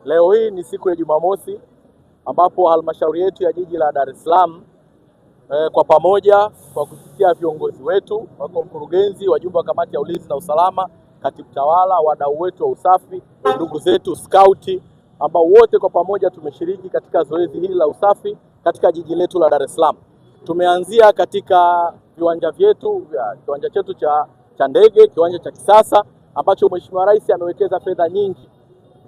Leo hii ni siku ya Jumamosi ambapo halmashauri yetu ya jiji la Dar es Salaam kwa pamoja kwa kupitia viongozi wetu, wako mkurugenzi, wajumbe wa kamati ya ulinzi na usalama, katibu tawala, wadau wetu wa usafi, ndugu zetu skauti, ambao wote kwa pamoja tumeshiriki katika zoezi hili la usafi katika jiji letu la Dar es Salaam. Tumeanzia katika viwanja vyetu, kiwanja chetu cha ndege, kiwanja cha kisasa ambacho Mheshimiwa Rais amewekeza fedha nyingi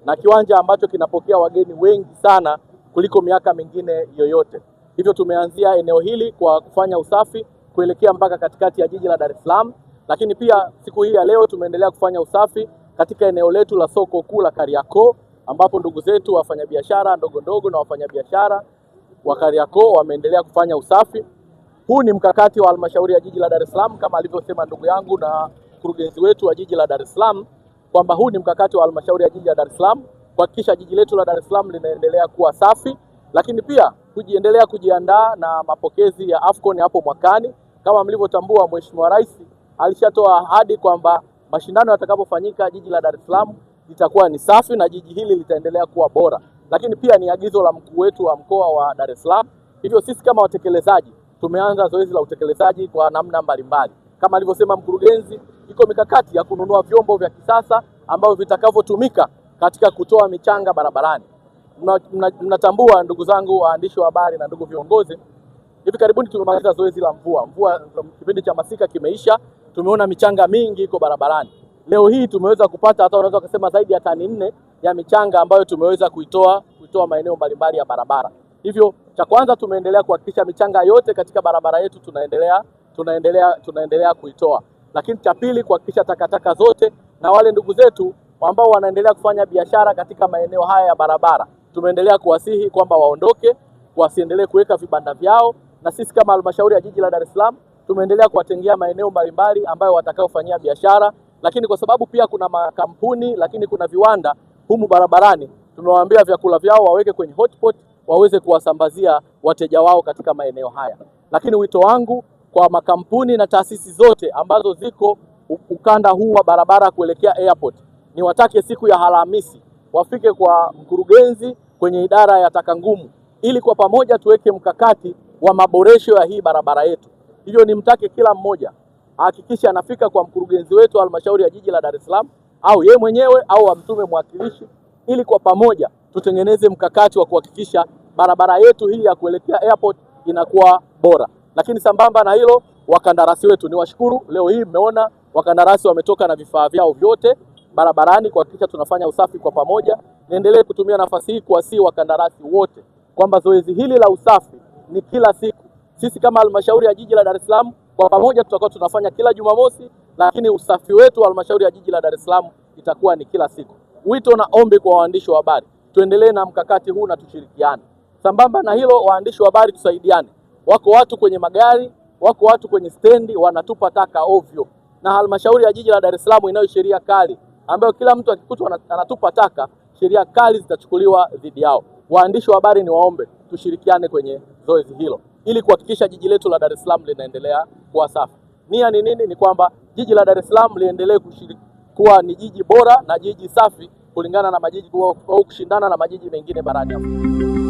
na kiwanja ambacho kinapokea wageni wengi sana kuliko miaka mingine yoyote. Hivyo tumeanzia eneo hili kwa kufanya usafi kuelekea mpaka katikati ya jiji la Dar es Salaam, lakini pia siku hii ya leo tumeendelea kufanya usafi katika eneo letu la soko kuu la Kariakoo, ambapo ndugu zetu wafanyabiashara ndogo na wafanyabiashara wa Kariakoo wameendelea kufanya usafi. Huu ni mkakati wa halmashauri ya jiji la Dar es Salaam kama alivyosema ndugu yangu na mkurugenzi wetu wa jiji la Dar es Salaam, kwamba huu ni mkakati wa halmashauri ya jiji la Dar es Salaam kuhakikisha jiji letu la Dar es Salaam linaendelea kuwa safi, lakini pia kujiendelea kujiandaa na mapokezi ya AFCON hapo mwakani. Kama mlivyotambua, Mheshimiwa Rais alishatoa ahadi kwamba mashindano yatakapofanyika jiji la Dar es Salaam litakuwa ni safi na jiji hili litaendelea kuwa bora, lakini pia ni agizo la mkuu wetu wa mkoa wa Dar es Salaam. Hivyo sisi kama watekelezaji tumeanza zoezi la utekelezaji kwa namna mbalimbali. Kama alivyosema mkurugenzi, iko mikakati ya kununua vyombo vya kisasa ambavyo vitakavyotumika katika kutoa michanga barabarani. Mnatambua ndugu zangu waandishi wa habari na ndugu viongozi, hivi karibuni tumemaliza zoezi la mvua, kipindi cha masika kimeisha, tumeona michanga mingi iko barabarani. Leo hii tumeweza kupata hata unaweza kusema zaidi ya tani 4 ya michanga ambayo tumeweza kuitoa maeneo mbalimbali ya barabara. Hivyo cha kwanza tumeendelea kuhakikisha michanga yote katika barabara yetu tunaendelea kuitoa. Lakini cha pili, kuhakikisha takataka zote na wale ndugu zetu ambao wanaendelea kufanya biashara katika maeneo haya ya barabara, tumeendelea kuwasihi kwamba waondoke, wasiendelee kuweka vibanda vyao, na sisi kama halmashauri ya jiji la Dar es Salaam tumeendelea kuwatengea maeneo mbalimbali ambayo watakaofanyia biashara. Lakini kwa sababu pia kuna makampuni, lakini kuna viwanda humu barabarani, tumewaambia vyakula vyao waweke kwenye hotpot waweze kuwasambazia wateja wao katika maeneo haya. Lakini wito wangu kwa makampuni na taasisi zote ambazo ziko ukanda huu wa barabara kuelekea airport, ni watake siku ya Alhamisi wafike kwa mkurugenzi kwenye idara ya taka ngumu, ili kwa pamoja tuweke mkakati wa maboresho ya hii barabara yetu. Hivyo nimtake kila mmoja hakikisha anafika kwa mkurugenzi wetu wa halmashauri ya jiji la Dar es Salaam, au yeye mwenyewe au amtume mwakilishi, ili kwa pamoja tutengeneze mkakati wa kuhakikisha barabara yetu hii ya kuelekea airport inakuwa bora. Lakini sambamba na hilo, wakandarasi wetu ni washukuru, leo hii mmeona wakandarasi wametoka na vifaa vyao vyote barabarani kuhakikisha tunafanya usafi kwa pamoja. Niendelee kutumia nafasi hii kuwasihi wakandarasi wote kwamba zoezi hili la usafi ni kila siku. Sisi kama halmashauri ya jiji la Dar es Salaam kwa pamoja tutakuwa tunafanya kila Jumamosi, lakini usafi wetu wa halmashauri ya jiji la Dar es Salaam itakuwa ni kila siku. Wito na ombi kwa waandishi wa habari, tuendelee na mkakati huu na tushirikiane. Sambamba na hilo, waandishi wa habari tusaidiane. Wako watu kwenye magari, wako watu kwenye stendi wanatupa taka ovyo, na halmashauri ya jiji la Dar es Salaam inayo sheria kali ambayo kila mtu akikutwa anatupa taka, sheria kali zitachukuliwa dhidi yao. Waandishi wa habari ni waombe tushirikiane kwenye zoezi hilo ili kuhakikisha jiji letu la Dar es Salaam linaendelea kuwa safi. Nia ni nini? Ni kwamba jiji la Dar es Salaam liendelee kuwa ni jiji bora na jiji safi kulingana na majiji au kushindana na majiji mengine barani Afrika.